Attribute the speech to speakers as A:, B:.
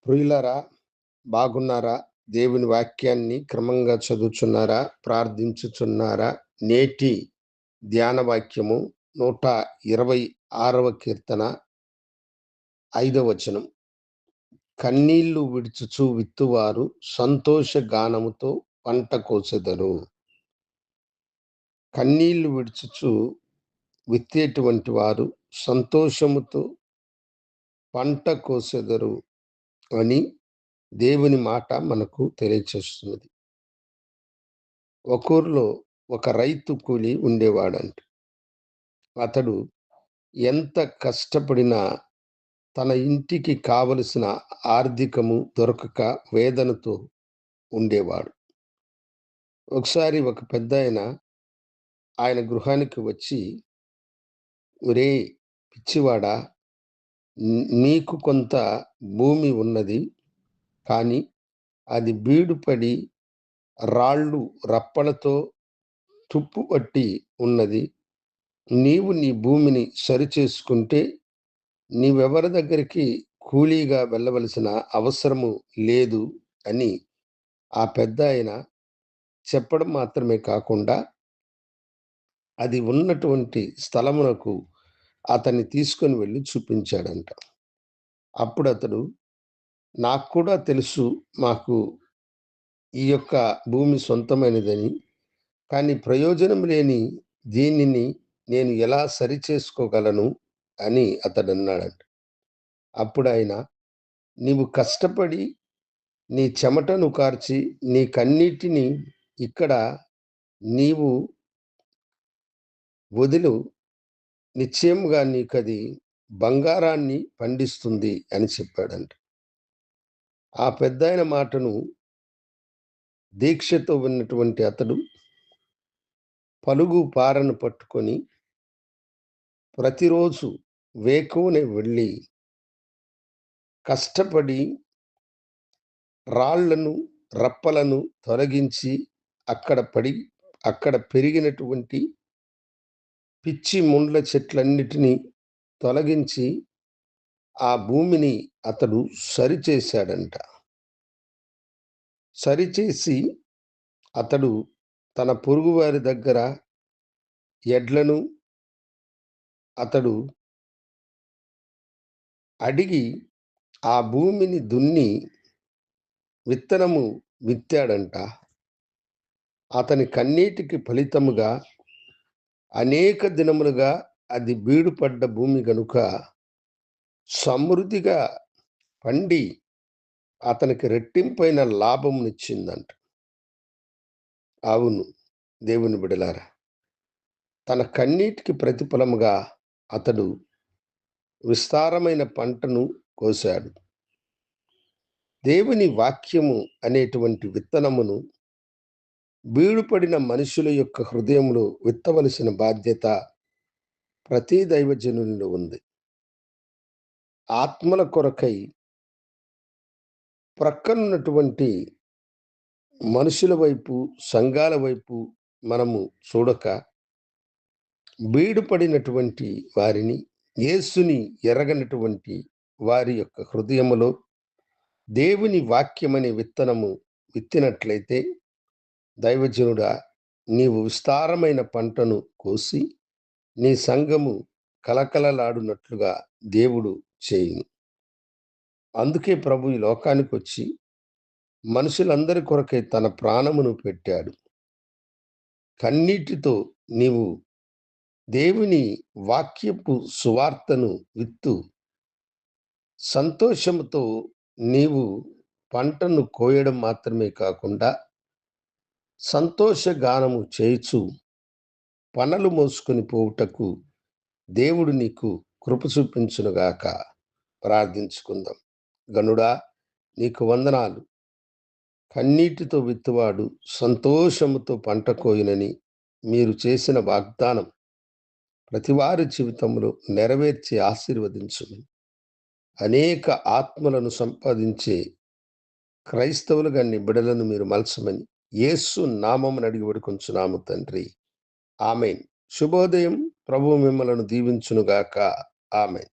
A: ప్రియులారా, బాగున్నారా? దేవుని వాక్యాన్ని క్రమంగా చదువుచున్నారా? ప్రార్థించుచున్నారా? నేటి ధ్యాన వాక్యము 126వ కీర్తన 5వ వచనం. కన్నీళ్లు విడుచుచు విత్తువారు సంతోష గానముతో పంట కోసెదరు. కన్నీళ్లు విడుచుచు విత్తేటువంటి వారు సంతోషముతో పంట కోసెదరు అని దేవుని మాట మనకు తెలియచేస్తున్నది. ఒక ఊర్లో ఒక రైతు కూలి ఉండేవాడంట. అతడు ఎంత కష్టపడినా తన ఇంటికి కావలసిన ఆర్థికము దొరకక వేదనతో ఉండేవాడు. ఒకసారి ఒక పెద్దాయన ఆయన గృహానికి వచ్చి, "ఒరేయ్ పిచ్చివాడా! నీకు కొంత భూమి ఉన్నది. కానీ అది బీడుపడి రాళ్ళు రప్పలతో తుప్పుపట్టి ఉన్నది. నీవు నీ భూమిని సరిచేసుకుంటే నీవెవరి దగ్గరికి కూలీగా వెళ్ళవలసిన అవసరము లేదు" అని ఆ పెద్దాయన చెప్పడం మాత్రమే కాకుండా, అది ఉన్నటువంటి స్థలమునకు అతన్ని తీసుకొని వెళ్ళి చూపించాడంట. అప్పుడతడు, "నాకు కూడా తెలుసు మాకు ఈ యొక్క భూమి సొంతమైనదని. కానీ ప్రయోజనం లేని దీనిని నేను ఎలా సరిచేసుకోగలను" అని అతడన్నాడంట. అప్పుడాయన, "నీవు కష్టపడి నీ చెమటను కార్చి నీ కన్నీటిని ఇక్కడ నీవు వదులు, నిశ్చయముగా నీకది బంగారాన్ని పండిస్తుంది" అని చెప్పాడంట. ఆ పెద్దాయన మాటను దీక్షతో విన్నటువంటి అతడు పలుగు పారను పట్టుకొని ప్రతిరోజు వేకువనే వెళ్ళి కష్టపడి రాళ్లను రప్పలను తొలగించి అక్కడ పెరిగినటువంటి పిచ్చి ముండ్ల చెట్లన్నిటినీ తొలగించి ఆ భూమిని అతడు సరిచేశాడంట. సరిచేసి అతడు తన పొరుగువారి దగ్గర ఎడ్లను అతడు అడిగి ఆ భూమిని దున్ని విత్తనము విత్తాడంట. అతని కన్నీటికి ఫలితముగా అనేక దినములుగా అది బీడుపడ్డ భూమి గనుక సమృద్ధిగా పండి అతనికి రెట్టింపైన లాభమునిచ్చిందంట. అవును దేవుని బిడ్డలారా, తన కన్నీటికి ప్రతిఫలముగా అతడు విస్తారమైన పంటను కోశాడు. దేవుని వాక్యము అనేటువంటి విత్తనమును బీడుపడిన మనుషుల యొక్క హృదయంలో విత్తవలసిన బాధ్యత ప్రతి దైవజనునిలో ఉంది. ఆత్మల కొరకై ప్రక్కనున్నటువంటి మనుషుల వైపు, సంఘాల వైపు మనము చూడక, బీడుపడినటువంటి వారిని, యేసుని ఎరగనటువంటి వారి యొక్క హృదయములో దేవుని వాక్యమనే విత్తనము విత్తినట్లయితే, దైవజనుడా, నీవు విస్తారమైన పంటను కోసి నీ సంఘము కలకలలాడునట్లుగా దేవుడు చేయును. అందుకే ప్రభు ఈ లోకానికొచ్చి మనుషులందరి కొరకై తన ప్రాణమును పెట్టాడు. కన్నీటితో నీవు దేవుని వాక్యపు సువార్తను విత్తు. సంతోషముతో నీవు పంటను కోయడం మాత్రమే కాకుండా సంతోష గానము చేయుచు పనలు మోసుకొని పోవుటకు దేవుడు నీకు కృప చూపించునుగాక. ప్రార్థించుకుందాం. గనుడా, నీకు వందనాలు. కన్నీటితో విత్తువాడు సంతోషముతో పంట కోయునని మీరు చేసిన వాగ్దానం ప్రతివారి జీవితంలో నెరవేర్చి ఆశీర్వదించును. అనేక ఆత్మలను సంపాదించే క్రైస్తవులుగా నీ బిడలను మీరు మలచమని యేసు నామమున అడిగి వేడుకొంచున్నాము తండ్రి. ఆమేన్. శుభోదయం. ప్రభువు మిమ్మలను దీవించునుగాక. ఆమేన్.